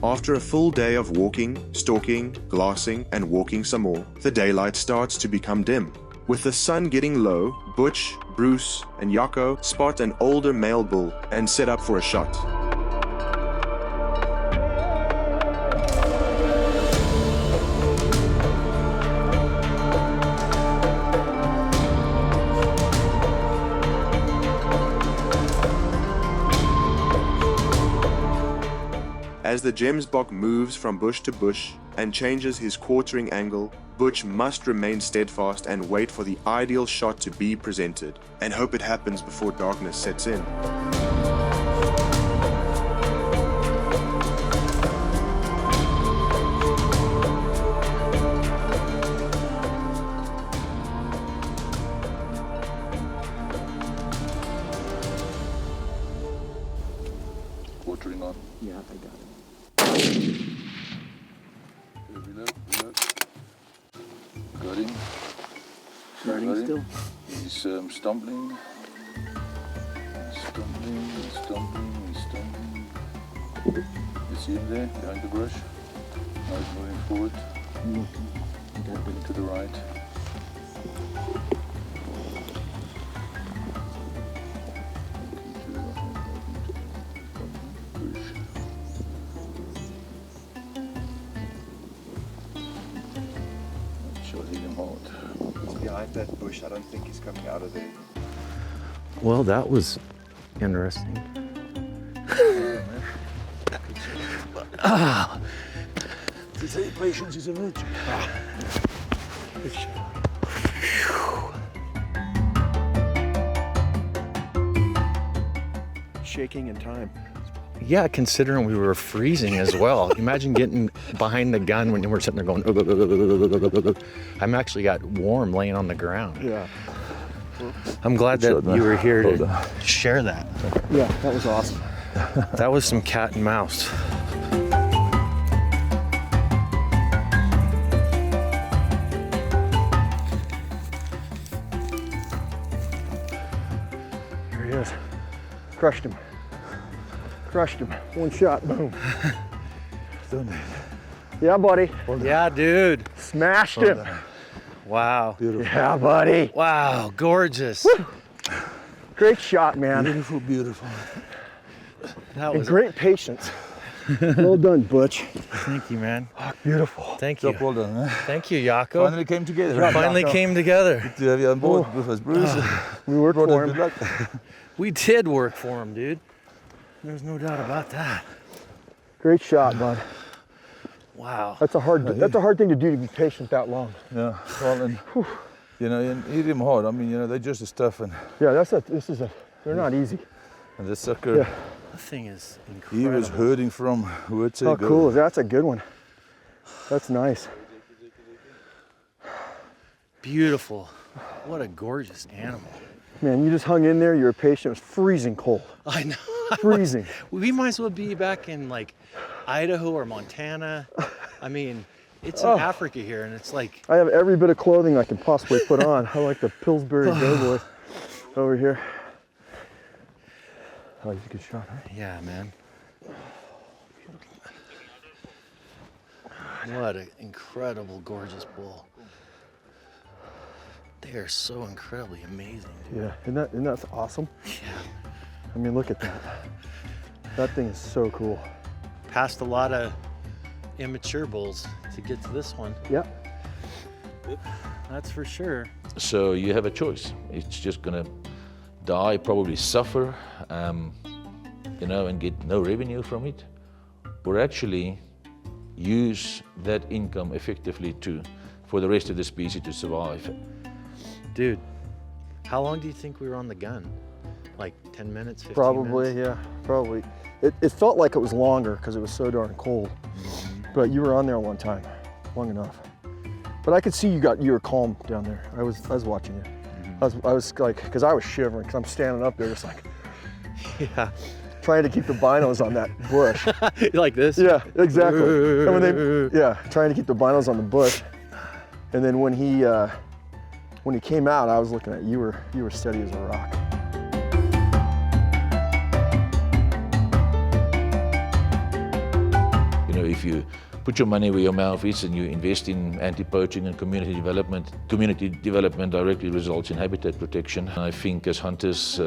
After a full day of walking, stalking, glassing, and walking some more, the daylight starts to become dim. With the sun getting low, Butch, Bruce, and Jaco spot an older male bull and set up for a shot. As the gemsbok moves from bush to bush and changes his quartering angle, Butch must remain steadfast and wait for the ideal shot to be presented, and hope it happens before darkness sets in. Quartering on. Yeah, I got it. Reload. Got him. Starting still. He's stumbling. You see him there, behind the brush? Now he's moving forward. I'm looking. To the right. Behind that bush, I don't think he's coming out of there. Well, that was interesting. To say patience is a virtue. Shaking in time. Yeah, considering we were freezing as well. Imagine getting behind the gun when we're sitting there going, I'm actually got warm laying on the ground. Yeah. I'm glad that you were here to share that. Yeah, that was awesome. That was some cat and mouse. There he is. Crushed him. One shot, boom. Yeah, buddy. Yeah, dude. Smashed him. Wow. Beautiful. Yeah, buddy. Wow, gorgeous. Woo. Great shot, man. Beautiful. That And was great patience. Well done, Butch. Thank you, man. Oh, beautiful. Thank you. Job well done, huh? Thank you, Jaco. Finally came together. Finally came together. To have you on board with us, Bruce. We worked for Good him. luck. We did work for him, dude. There's no doubt about that. Great shot, bud. Wow. That's a hard thing to do, to be patient that long. Yeah, well, and you know, and hit him hard. I mean, you know, they're just as tough, and Yeah, they're not easy. the sucker, Yeah. The thing is he incredible. was hurting from word to How go. cool is that? That's a good one. That's nice. Beautiful. What a gorgeous animal. Man, you just hung in there, you were patient, it was freezing cold. I know. Freezing. We might as well be back in like Idaho or Montana. I mean, it's in Oh. Africa here, and it's like, I have every bit of clothing I can possibly put on. I like the Pillsbury Doughboys over here. Oh, he's a good shot, huh? yeah, man. What an incredible, gorgeous bull. They are so incredibly amazing, dude. Yeah, isn't that awesome? Yeah. I mean, look at that. That thing is so cool. Passed a lot of immature bulls to get to this one. Yeah. That's for sure. So you have a choice. It's just gonna die, probably suffer, you know, and get no revenue from it, or actually use that income effectively for the rest of the species to survive. Dude, how long do you think we were on the gun? Like 10 minutes, 15 Probably, minutes? yeah, probably. It felt like it was longer because it was so darn cold. But you were on there one time, long enough. But I could see you were calm down there. I was watching you. I was like, because I was shivering, because I'm standing up there just like, Yeah. trying to keep the binos on that bush. Like this? Yeah, exactly. And trying to keep the binos on the bush. And then when he came out, I was looking at you. You were steady as a rock. You if you put your money where your mouth is and you invest in anti-poaching and community development directly results in habitat protection. I think as hunters,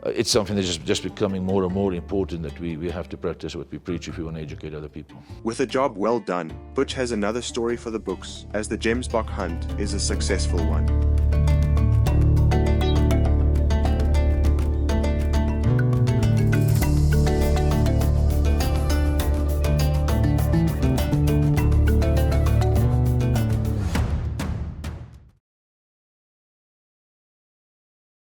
it's something that's just becoming more and more important, that we have to practice what we preach if we want to educate other people. With a job well done, Butch has another story for the books, as the Gemsbok hunt is a successful one.